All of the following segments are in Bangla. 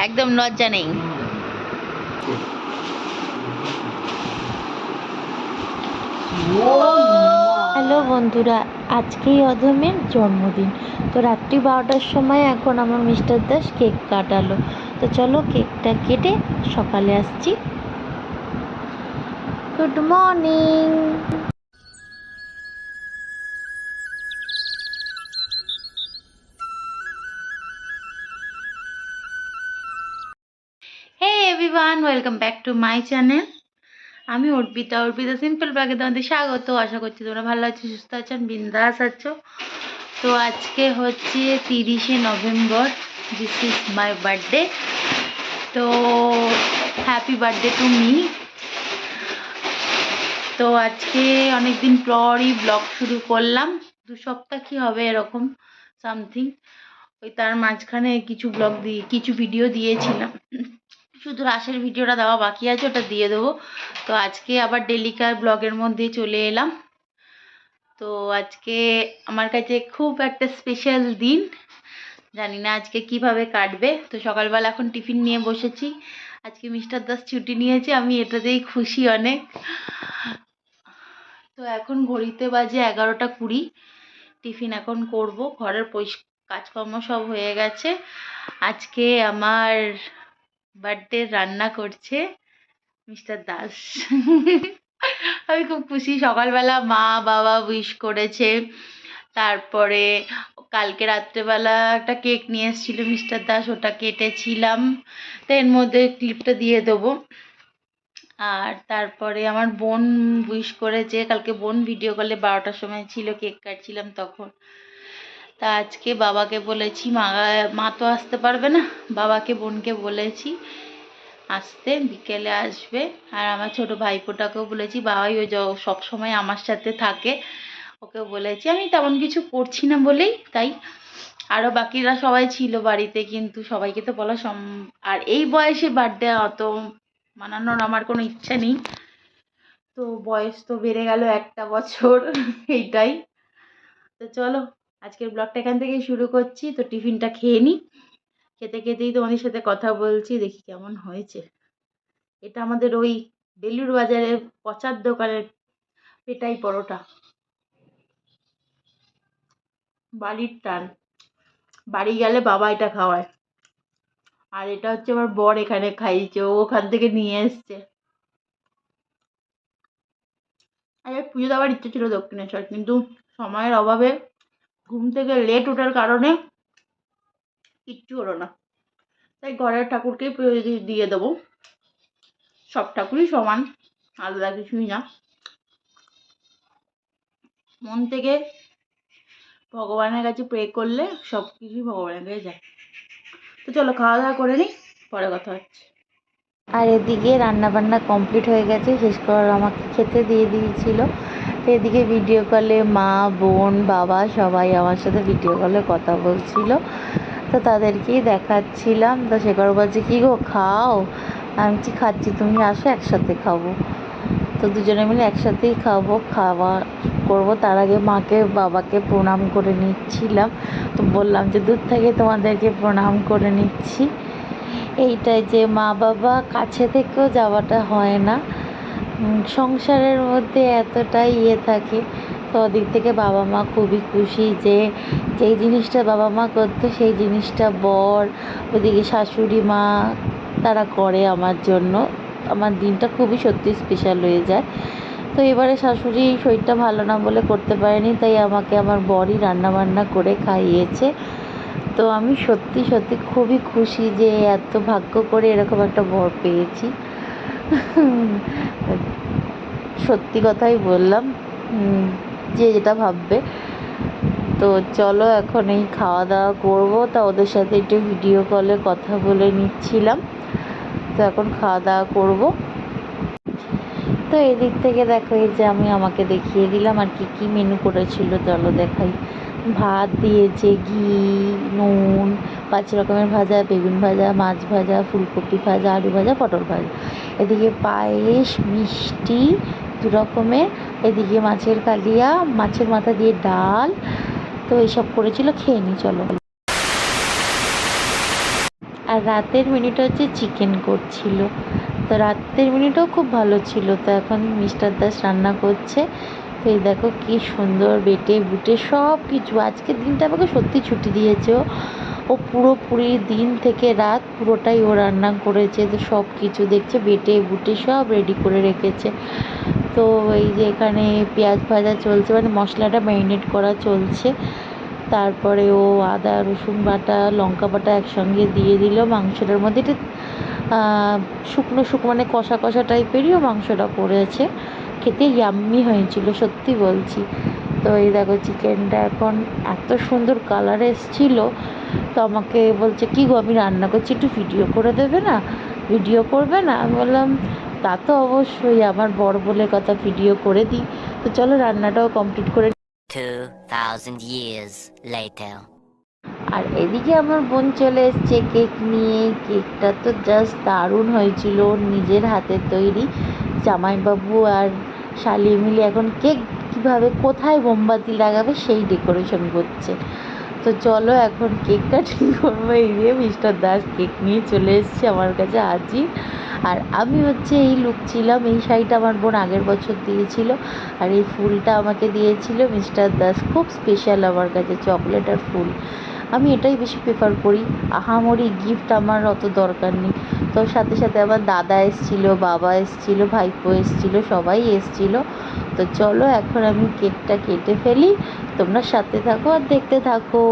একদম লজ্জা নেই। হ্যালো বন্ধুরা, আজকেই অধমের জন্মদিন। তো রাত্রি 12টার সময় এখন আমার মিস্টার দাস কেক কাটালো। তো চলো কেকটা কেটে সকালে আসছি। Good morning. Hey everyone, welcome back to my channel. আমি অর্পিতা সিম্পল ব্লগে তোমাদের স্বাগত। আশা করছি তোমরা ভালো আছো, সুস্থ আছো, বিন্দাস আছো। তো আজকে হচ্ছে 30শে November, this is my birthday. তো হ্যাপি বার্থডে টু মি। তো আজকে অনেকদিন পরই ব্লগ শুরু করলাম, 2 সপ্তাহ কি হবে এরকম সামথিং। ওই তার মাঝখানে কিছু ভিডিও দিয়েছিলাম, শুধু রাশের ভিডিওটা দেওয়া বাকি আছে, ওটা দিয়ে দেবো। তো আজকে আবার ডেলিকার ব্লগের মধ্যে চলে এলাম। তো আজকে আমার কাছে খুব একটা স্পেশাল দিন, জানি না আজকে কিভাবে কাটবে। তো সকালবেলা এখন টিফিন নিয়ে বসেছি। আজকে মিস্টার দাস ছুটি নিয়েছে, আমি এটাতেই খুশি অনেক। তো এখন ঘড়িতে বাজে 11টা 20। টিফিন এখন করব, ঘরের কাজকর্ম সব হয়ে গেছে। আজকে আমার বার্থডে রান্না করছে মিস্টার দাস। আমি খুব খুশি। সকালবেলা মা বাবা উইশ করেছে, তারপরে কালকে রাত্রেবেলা একটা কেক নিয়ে এসেছিলো মিস্টার দাস, ওটা কেটেছিলাম। তো এর মধ্যে ক্লিপটা দিয়ে দেবো। আর তারপরে আমার বোন উইশ করেছে, কালকে বোন ভিডিও কলে 12টার সময় ছিল, কেক কাটছিলাম তখন। তা আজকে বাবাকে বলেছি, মা তো আসতে পারবে না, বাবাকে বোনকে বলেছি আসতে, বিকেলে আসবে। আর আমার ছোট ভাইপোটাকেও বলেছি, বাবাই ওই সব সময় আমার সাথে থাকে, ওকেও বলেছি। আমি তেমন কিছু করছি না বলেই তাই। আরও বাকিরা সবাই ছিল বাড়িতে, কিন্তু সবাইকে তো বলা আর এই বয়সে বার্থডে অত মানানোর আমার কোনো ইচ্ছা নেই। তো বয়স তো বেড়ে গেল 1টা বছর, এইটাই। তো চলো আজকের ব্লগটা এখান থেকেই শুরু করছি। তো টিফিনটা খেয়ে নিই, খেতে খেতেই তোমাদের সাথে কথা বলছি, দেখি কেমন হয়েছে। এটা আমাদের ওই বেলুর বাজারের পচার দোকানের পেটাই পরোটা, বাড়ির টান। বাড়ি গেলে বাবা এটা খাওয়ায়, আর এটা হচ্ছে আমার বর এখানে খাইয়েছে, ও ওখান থেকে নিয়ে এসছে। আরে পুজো দেওয়ার ইচ্ছে ছিল দক্ষিণেশ্বর, কিন্তু সময়ের অভাবে ঘুম থেকে লেট ওঠার কারণে কিচ্ছু হলো না। তাই ঘরের ঠাকুরকেই পুজো দিয়ে দেবো। সব ঠাকুরই সমান, আলাদা কিছুই না। মন থেকে ভগবানের কাছে প্রে করলে সব কিছুই ভগবানের কাছে যায়। তো চলো খাওয়া দাওয়া করে নিই, পরে কথা হচ্ছে। আর এদিকে রান্না বান্না কমপ্লিট হয়ে গেছে, শেষ করে আমাকে খেতে দিয়ে দিয়েছিল। তো এদিকে ভিডিও কলে মা বোন বাবা সবাই আমার সাথে ভিডিও কলে কথা বলছিল, তো তাদেরকেই দেখাচ্ছিলাম। তো শেখর বলছে, কী গো খাও? আমি বলছি খাচ্ছি, তুমি আসো একসাথে খাবো। তো দুজনে মিলে একসাথেই খাওয়া করবো। তার আগে মাকে বাবাকে প্রণাম করে নিচ্ছিলাম। তো বললাম যে দূর থেকে তোমাদেরকে প্রণাম করে নিচ্ছি। এইটাই যে মা বাবা কাছে থেকেও যাওয়াটা হয় না, সংসারের মধ্যে এতটাই থাকে। তো ওদিক থেকে বাবা মা খুবই খুশি যে যেই জিনিসটা বাবা মা করতো সেই জিনিসটা বর, ওদিকে শাশুড়ি মা তারা করে আমার জন্য। আমার দিনটা খুবই সত্যি স্পেশাল হয়ে যায়। তো এবারে শাশুড়ি শরীরটা ভালো না বলে করতে পারেনি, তাই আমাকে আমার বরই রান্নাবান্না করে খাইয়েছে। তো আমি সত্যি সত্যি খুবই খুশি যে এত ভাগ্য করে এরকম একটা বর পেয়েছি। সত্যি কথাই বললাম, যে যেটা ভাববে। তো চলো এখন এই খাওয়া দাওয়া করবো। তা ওদের সাথে একটু ভিডিও কলে কথা বলে নিচ্ছিলাম। তো এখন খাওয়া দাওয়া করবো। তো এদিক থেকে দেখো, এই যে আমি আমাকে দেখিয়ে দিলাম আর কি কি মেনু করেছিল, চলো দেখাই। ভাত দিয়েছে, ঘি, নুন, 5 রকমের ভাজা, বেগুন ভাজা, মাছ ভাজা, ফুলকপি ভাজা, আলু ভাজা, পটল ভাজা। এদিকে পায়েস, মিষ্টি 2 রকমের। এদিকে মাছের কালিয়া, মাছের মাথা দিয়ে ডাল। তো এইসব করেছিল, খেয়ে নি চলো। আর আর রাতের মেনুটা হচ্ছে চিকেন করছিল। তো রাতের মেনুটাও খুব ভালো ছিল। তো এখন মিস্টার দাস রান্না করছে। তো এই দেখো কি সুন্দর বেটে বুটে সব কিছু, আজকের দিনটা আমাকে সত্যি ছুটি দিয়েছে। ও পুরোপুরি দিন থেকে রাত পুরোটাই ও রান্না করেছে। তো সব কিছু দেখছে বেটে বুটে সব রেডি করে রেখেছে। তো এই যে এখানে পেঁয়াজ ভাজা চলছে, মানে মশলাটা ম্যারিনেট করা চলছে। তারপরে ও আদা রসুন বাটা লঙ্কা বাটা একসঙ্গে দিয়ে দিল মাংসটার মধ্যে। এটা শুকনো শুকনো মানে কষা কষা টাইপেরইও মাংসটা করেছে, খেতে ইয়াম্মি হয়েছিল সত্যি বলছি। তো এই দেখো চিকেনটা এখন এত সুন্দর কালার এসেছিলো। তো আমাকে বলছে কি গো আমি রান্না করছি একটু ভিডিও করে দেবে না, ভিডিও করবে না? আমি বললাম তা তো অবশ্যই, আমার বর বলে কথা, ভিডিও করে দিই। তো চলো রান্নাটাও কমপ্লিট করে। 2000 years later. আর এদিকে আমার বোন চলে এসছে কেক নিয়ে। কেকটা তো জাস্ট দারুণ হয়েছিল, ওর নিজের হাতের তৈরি। জামাইবাবু আর শালি মিলে এখন কেক কীভাবে কোথায় মোমবাতি লাগাবে সেই ডেকোরেশন করছে। তো চলো এখন কেক কাটিং করবো। এই দিয়ে মিস্টার দাস কেক নিয়ে চলে এসছে আমার কাছে হাজির। আর আমি হচ্ছে এই লুকছিলাম, এই শাড়িটা আমার বোন আগের বছর দিয়েছিল, আর এই ফুলটা আমাকে দিয়েছিল মিস্টার দাস। খুব স্পেশাল আমার কাছে চকলেট আর ফুল, আমি এটাই বেশি প্রেফার করি। আহামরি গিফট আমার অত দরকার নেই। তো সাথে সাথে আমার দাদা এসেছিলো, বাবা এসেছিলো, ভাইপো এসেছিলো, সবাই এসেছিলো। তো চলো এখন আমি কেকটা কেটে ফেলি, তোমরা সাথে থাকো আর দেখতে থাকো।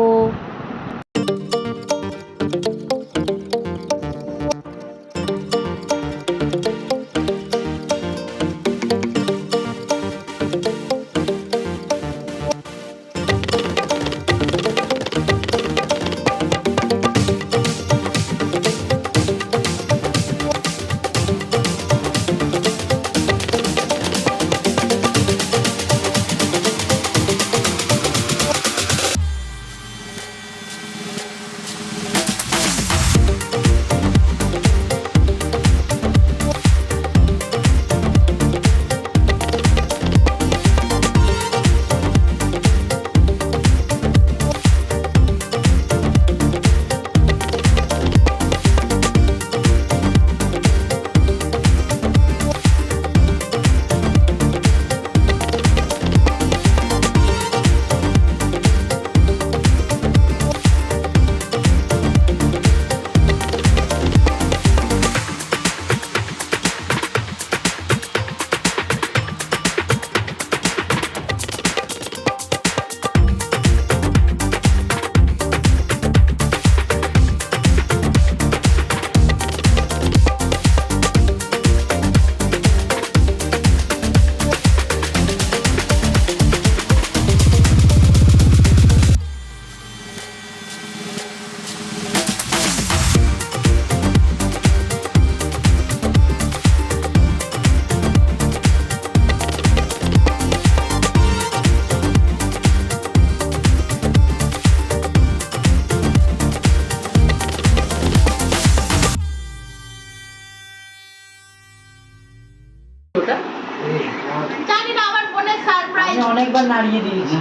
জানি না, আমার বোনের সারপ্রাইজ। অনেকবার নাড়িয়ে দিয়েছি।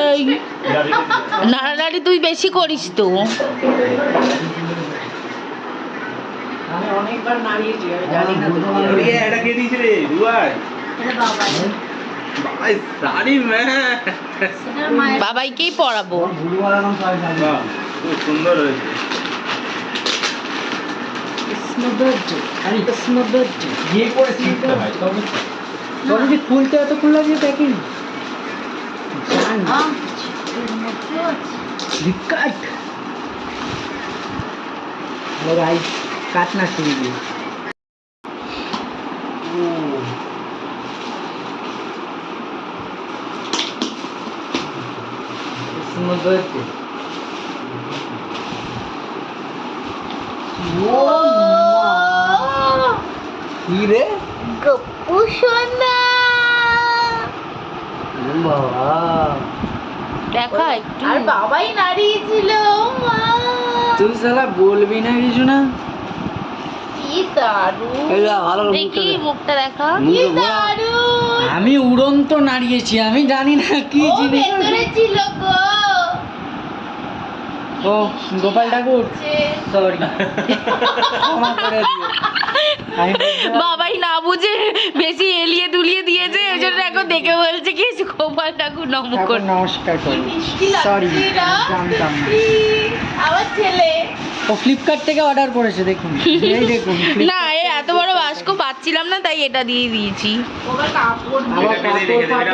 এই নাড়ানাড়ি তুই বেশি করিস তো। আমি অনেকবার নাড়িয়েছি, আমি জানি না তো। এটা কে দিয়েছে রে দুয়ার? এটা বাবা, ভাই সারি মে এটা মায়ের। বাবাইকেই পড়াবো। বাহ খুব সুন্দর হয়েছে। বিয়ে করে শিখতে হয় তবে বলো যে খুলতে এত খুললা দিয়ে প্যাকিং জানি কাট গাইস কাট না শুরু দিয়ে কি রে গপ্পু সোনা বাবা দেখা একটু। আর বাবাই নাড়িয়েছিল। মা তুই শালা বলবি না কিছু না। কি দারুণ, ভালো দেখি মুখটা দেখা। কি দারুণ, আমি উড়ন্ত নাড়িয়েছি, আমি জানি না কি ও জিনিস। ভেতরে ছিল গো। ও গোপাল ঠাকুর সরি ক্ষমা করে দিও আমি বুঝতে বাবাই না বুঝে বেশি এলিয়ে দুলিয়ে দিয়েছে ওই জন্য এখন দেখে বলছে কি গোপাল ঠাকুর নমস্কার ঠাকুর নমস্কার করি সরি জানতাম না আমার ছেলে ও ফ্লিপকার্ট থেকে অর্ডার করেছে দেখুন এই দেখুন না এ এত বড় বাস্ক পাচ্ছিলাম না তাই এটা দিয়ে দিয়েছি আবার কাপড়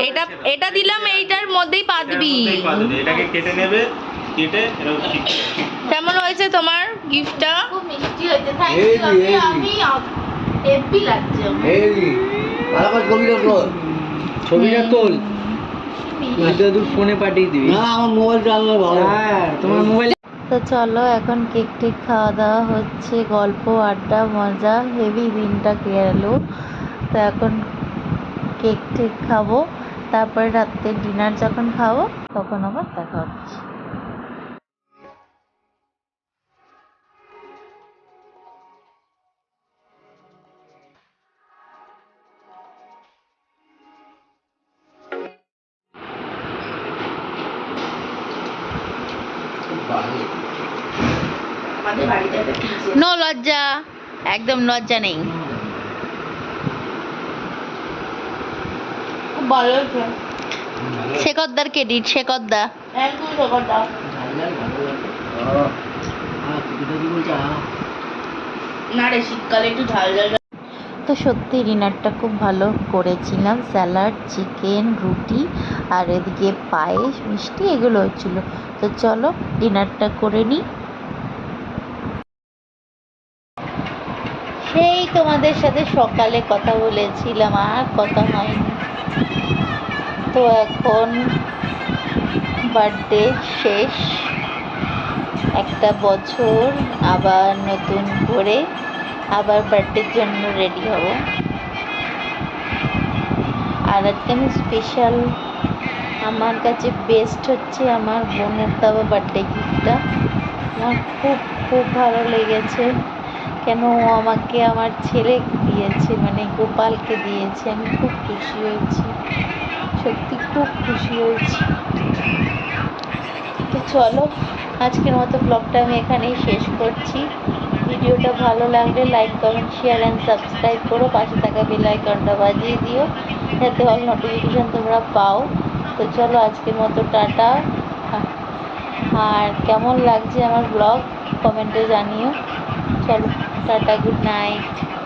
এটা এটা দিলাম এইটার মধ্যেই পাতবি এটাকে কেটে নেবে কেটে এরকম কেমন হয়েছে তোমার গিফটটা খুব মিষ্টি হয়েছে থ্যাংক এই ইউ যে, এই যে। আমি হেভি লাগছে আমার। এই ভালো করে ছবিটা তোল। ছবিটা তোল তুই ফোনে পাঠিয়ে দিবি না আমার মোবাইলটা আনলে ভালো হ্যাঁ তোমার মোবাইল তো চলো এখন কেক টেক খাওয়া দাওয়া হচ্ছে, গল্প আড্ডা মজা হেভি দিনটা গেল। তো এখন কেক টেক খাবো, তারপরে রাত্রে ডিনার যখন খাবো তখন আবার দেখা হচ্ছে। নো লজ্জা, একদম লজ্জা নেই। শেখরদার ক্রেডিট, শেখরদা। না রে শীতকালে একটু ঝাল ঝাল। তো সত্যি ডিনারটা খুব ভালো করেছিলাম, স্যালাড চিকেন রুটি আর এদিকে পায়েস মিষ্টি এগুলো হচ্ছিল। তো চলো ডিনারটা করে নিই। সেই তোমাদের সাথে সকালে কথা বলেছিলাম আর কথা হয়নি। তো এখন বার্থডে শেষ, একটা বছর আবার নতুন করে আবার বার্থডের জন্য রেডি হব। আর আজকে আমি স্পেশাল, আমার কাছে বেস্ট হচ্ছে আমার বোনের দেওয়া বার্থডে গিফটটা। আমার খুব খুব ভালো লেগেছে, কেন ও আমাকে আমার ছেলেকে দিয়েছে, মানে গোপালকে দিয়েছে। আমি খুব খুশি হয়েছি, সত্যি খুব খুশি হয়েছি। তো চলো আজকের মতো ব্লগটা আমি এখানেই শেষ করছি। ভিডিওটা ভালো লাগলে like comment share and subscribe করো, পাশে থাকা বেল আইকনটা বাজিয়ে দিও যাতে অল নোটিফিকেশান তোমরা পাও। তো চলো আজকের মতো টাটা। আর কেমন লাগছে আমার ব্লগ কমেন্টে জানিও। চলো টাটা, গুড নাইট।